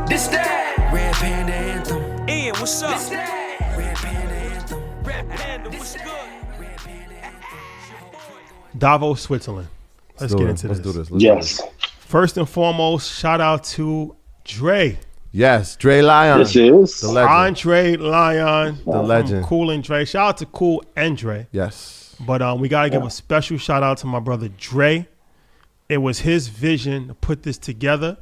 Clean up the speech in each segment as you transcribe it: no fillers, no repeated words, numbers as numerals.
This that Red Panda Anthem. Ian, what's up? This that Red Panda Anthem. Red Panda, what's good? Davos, Switzerland. Let's get into this. Let's do this. Yes. First and foremost, shout out to Dre. Yes, Dre Lion. This is the legend. Andre Lion. The legend. Cool and Dre. Shout out to Cool and Dre. Yes. But we got to give a special shout out to my brother Dre. It was his vision to put this together,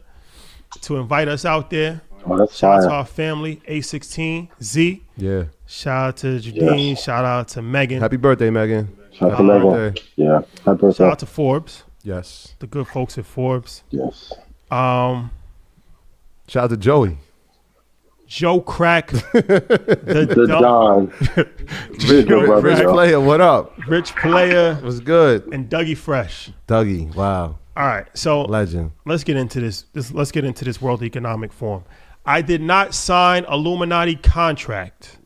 to invite us out there. Oh, that's Shout out to fire. our family, A16, Z. Yeah. Shout out to Jadine. Yes. Shout out to Megan. Happy birthday, Megan. Shout out to Happy Megan. birthday. Yeah. Happy birthday. Shout out to Forbes, Yes. the good folks at Forbes. Yes. Shout out to Joey. Joe Crack, The the Don. Big Joe brother, Rich Crack, yo. Player, what up? Rich Player, What's good? and Dougie Fresh. Dougie, wow. All right, so Legend. let's get into this. Let's get into this World Economic Forum. I did not sign Illuminati contract.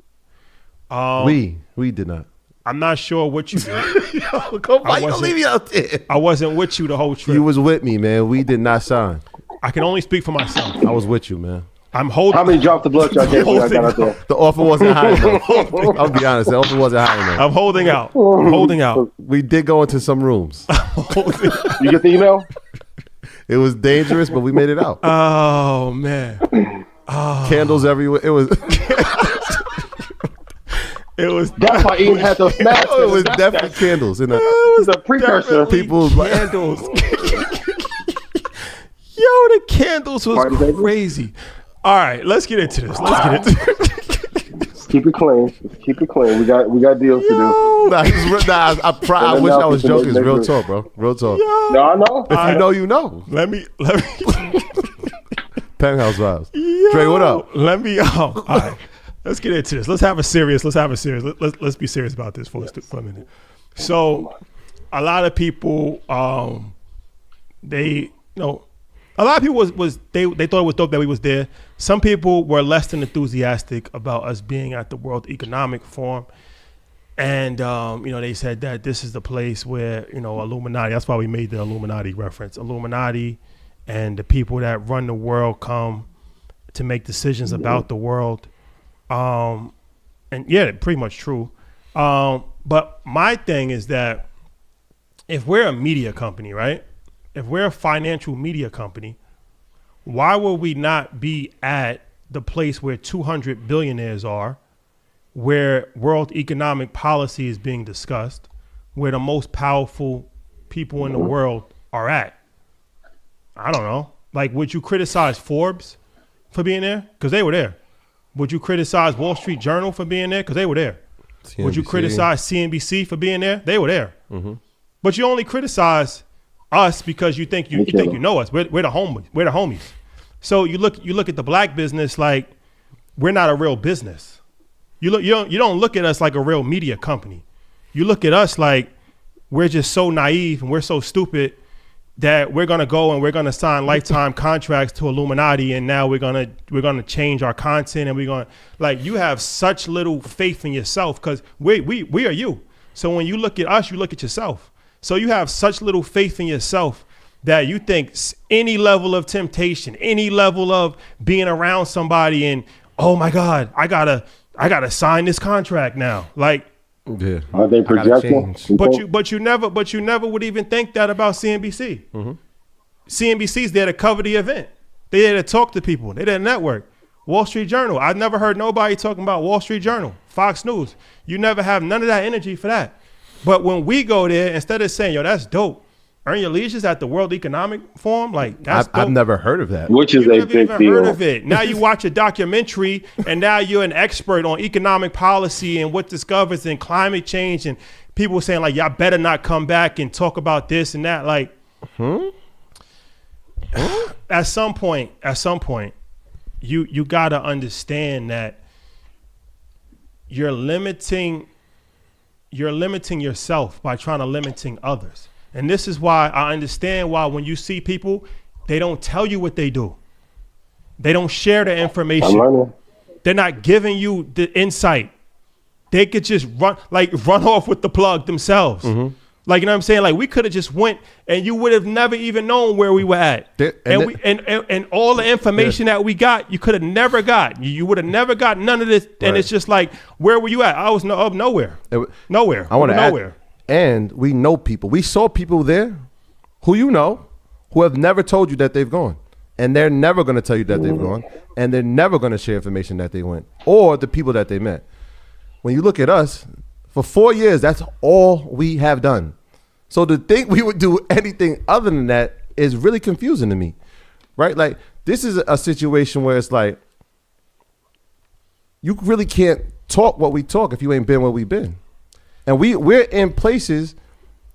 We did not. I'm not sure what you did. Yo, come I on, you wasn't- leave me out there. I wasn't with you the whole trip. You was with me, man. We did not sign. I can only speak for myself. I was with you, man. I'm holding. How many drops of blood y'all get when y'all got out there? The offer wasn't high enough. I'll be honest, the offer wasn't high enough. I'm holding out. I'm holding out. We did go into some rooms. You get the email? It was dangerous, but we made it out. Oh man, Candles everywhere. It was it was That's why Ian had those masks. it was definitely candles. In the precursor. people was like, candles. Yo, the candles was Party baby. crazy. All right, let's get into this. Let's get into it. Keep it clean. Keep it clean. We got deals to do. nah, I wish I was joking. It's real talk, bro. Real talk. No, I know. If you know, you know. Let me. Penthouse vibes. Yo, Dre, what up? Let me. All right, let's get into this. Let's have a serious. Let's be serious about this for a minute. So, a lot of people, a lot of people they thought it was dope that we was there. Some people were less than enthusiastic about us being at the World Economic Forum. And, they said that this is the place where, Illuminati, that's why we made the Illuminati reference. Illuminati and the people that run the world come to make decisions about the world. And yeah, pretty much true. But my thing is that if we're a media company, right? If we're a financial media company, why would we not be at the place where 200 billionaires are, where world economic policy is being discussed, where the most powerful people in the world are at? I don't know. Like, would you criticize Forbes for being there? Because they were there. Would you criticize Wall Street Journal for being there? Because they were there. Would you CNBC. criticize CNBC for being there? They were there. Mm-hmm. But you only criticize us because you think you know us. We're the homies. We're the homies. So you look at the black business like we're not a real business. You don't look at us like a real media company. You look at us like we're just so naive and we're so stupid that we're gonna go and we're gonna sign lifetime contracts to Illuminati, and now we're gonna change our content, and we're gonna, like, you have such little faith in yourself because we are you. So when you look at us, you look at yourself. So you have such little faith in yourself that you think any level of temptation, any level of being around somebody and, oh my God, I gotta sign this contract now. Like, Yeah. Are they projecting? but you never would even think that about CNBC. Mm-hmm. CNBC's there to cover the event. They there to talk to people. They there to network. Wall Street Journal. I've never heard nobody talking about Wall Street Journal. Fox News. You never have none of that energy for that. But when we go there, instead of saying, yo, that's dope, earn your leisures at the World Economic Forum, like, that's dope. I've never heard of that. Which is You a never big even deal. heard of it. Now you watch a documentary and now you're an expert on economic policy and what this governs and climate change, and people saying like, y'all better not come back and talk about this and that. Like, at some point, you gotta understand that you're limiting yourself by trying to limiting others. And this is why I understand why when you see people, they don't tell you what they do. They don't share the I'm information. learning. They're not giving you the insight. They could just run off with the plug themselves. Like, you know what I'm saying? Like, we could have just went and you would have never even known where we were at. And all the information that we got, you could have never got. You would have never got none of this. Right. And it's just like, where were you at? I was nowhere. Nowhere. I want to nowhere. And we know people. We saw people there who you know who have never told you that they've gone. And they're never going to tell you that they've gone. And they're never going to share information that they went or the people that they met. When you look at us, for 4 years, that's all we have done. So to think we would do anything other than that is really confusing to me, right? Like, this is a situation where it's like, you really can't talk what we talk if you ain't been where we've been. And we're in places,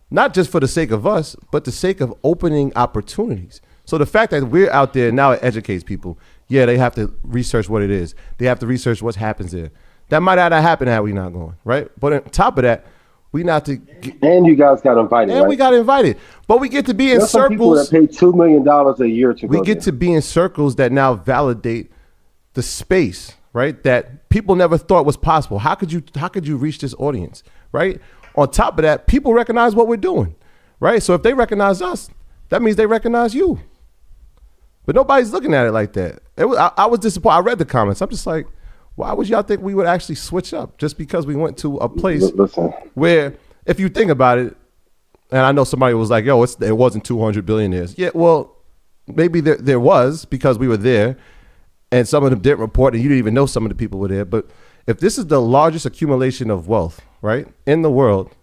not just for the sake of us, but the sake of opening opportunities. So the fact that we're out there now, it educates people. Yeah, they have to research what it is. They have to research what happens there. That might not have happened had we not going, right? But on top of that, we not to and you guys got invited. And right? we got invited. But we get to be in There's some people circles. that pay $2 million a year to We go get there. to be in circles that now validate the space, right? That people never thought was possible. How could you reach this audience, right? On top of that, people recognize what we're doing, right? So if they recognize us, that means they recognize you. But nobody's looking at it like that. I was disappointed. I read the comments. I'm just like, why would y'all think we would actually switch up just because we went to a place where, if you think about it, and I know somebody was like, yo, it wasn't 200 billionaires. Yeah, well, maybe there was because we were there and some of them didn't report and you didn't even know some of the people were there. But if this is the largest accumulation of wealth, right, in the world,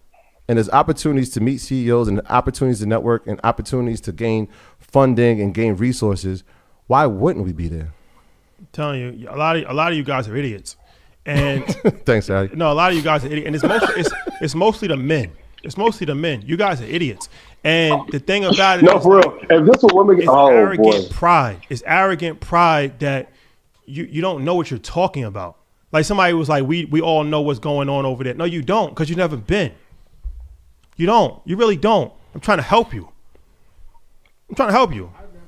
and there's opportunities to meet CEOs and opportunities to network and opportunities to gain funding and gain resources, why wouldn't we be there? I'm telling you, a lot of you guys are idiots. And thanks, Daddy. No, a lot of you guys are idiots. And it's mostly the men. It's mostly the men. You guys are idiots. And the thing about it no, for real. If this a woman, it's arrogant pride. It's arrogant pride that you don't know what you're talking about. Like somebody was like, we all know what's going on over there. No, you don't, because you've never been. You don't. You really don't. I'm trying to help you.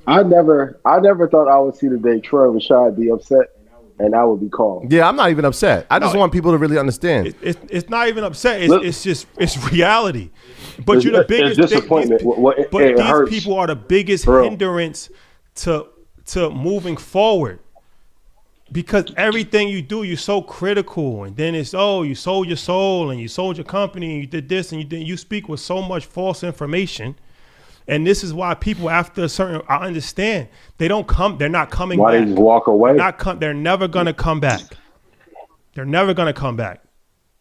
I never thought I would see the day Troy Rashad be upset and I would be calm. Yeah, I'm not even upset. I just want people to really understand. It's not even upset. It's reality. But you're the biggest disappointment. These people are the biggest hindrance to moving forward. Because everything you do, you're so critical, and then it's you sold your soul and you sold your company and you did this and you speak with so much false information, and this is why people after a certain, I understand, they're not coming back. Why they just walk away? They're never gonna come back. They're never gonna come back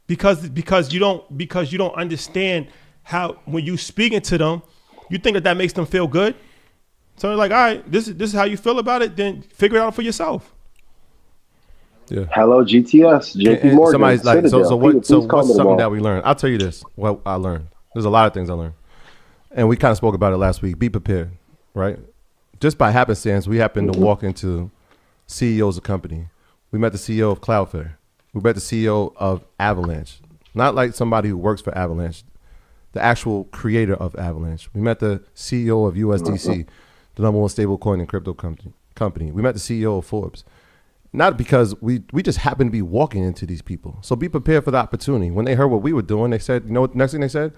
because you don't understand how when you speaking to them, you think that makes them feel good. So they're like, all right, this is how you feel about it. Then figure it out for yourself. Yeah. Hello, GTS, JP Morgan. Somebody's like, what's something that we learned? I'll tell you this. What I learned. There's a lot of things I learned, and we kind of spoke about it last week. Be prepared, right? Just by happenstance, we happened to walk into CEOs of company. We met the CEO of Cloudflare. We met the CEO of Avalanche. Not like somebody who works for Avalanche, the actual creator of Avalanche. We met the CEO of USDC, the number one stable coin and crypto company. We met the CEO of Forbes. Not because we just happened to be walking into these people. So be prepared for the opportunity. When they heard what we were doing, they said, you know what, next thing they said?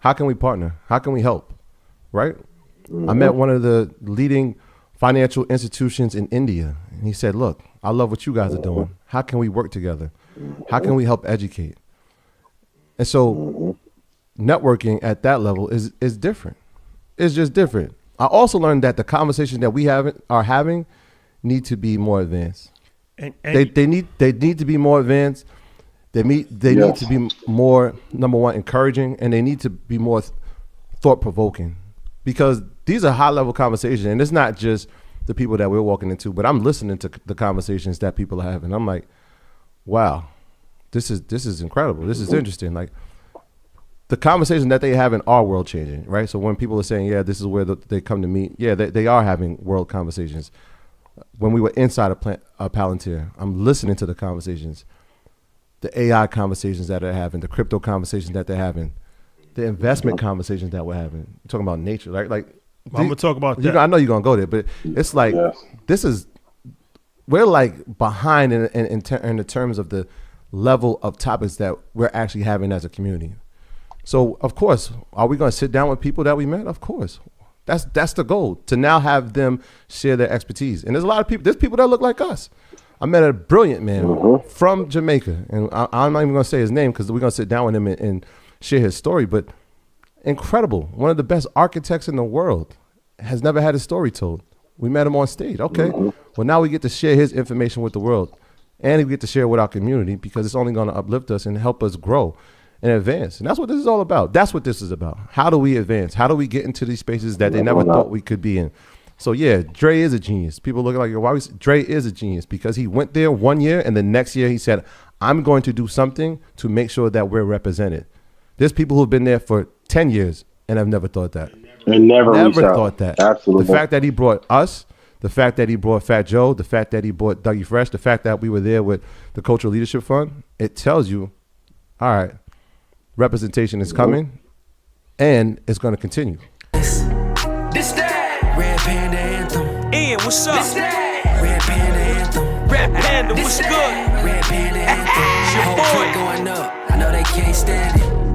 How can we partner? How can we help? Right? I met one of the leading financial institutions in India. And he said, look, I love what you guys are doing. How can we work together? How can we help educate? And so networking at that level is different. It's just different. I also learned that the conversations that we are having need to be more advanced. And they need to be more advanced. They need to be more, number one, encouraging, and they need to be more thought provoking, because these are high level conversations, and it's not just the people that we're walking into, but I'm listening to the conversations that people are having. I'm like, wow, this is incredible. This is interesting. Like the conversation that they have in our world changing, right? So when people are saying, yeah, this is where they come to meet, yeah, they are having world conversations. When we were inside of Palantir, I'm listening to the conversations, the AI conversations that they're having, the crypto conversations that they're having, the investment conversations that we're having. We're talking about nature, right? Like, I'm gonna talk about that. I know you're gonna go there, but it's like we're like behind in the terms of the level of topics that we're actually having as a community. So of course, are we going to sit down with people that we met? Of course. That's the goal, to now have them share their expertise. And there's a lot of people. There's people that look like us. I met a brilliant man from Jamaica, and I'm not even going to say his name because we're going to sit down with him and share his story. But incredible, one of the best architects in the world, has never had his story told. We met him on stage. Okay, well now we get to share his information with the world, and we get to share with our community because it's only going to uplift us and help us grow and advance. And that's what this is all about. That's what this is about. How do we advance? How do we get into these spaces that they never thought we could be in? So yeah, Dre is a genius. People look like, why? Dre is a genius because he went there 1 year and the next year he said, I'm going to do something to make sure that we're represented. There's people who've been there for 10 years and have never thought that. And never thought that. Absolutely. The fact that he brought us, the fact that he brought Fat Joe, the fact that he brought Dougie Fresh, the fact that we were there with the Cultural Leadership Fund, it tells you, all right, representation is coming and it's going to continue. This that Red Panda Anthem. Ian, what's up? This that Red Panda Anthem. Red Panda, what's good? Red Panda Anthem. Your boy going up. I know they can't stand it.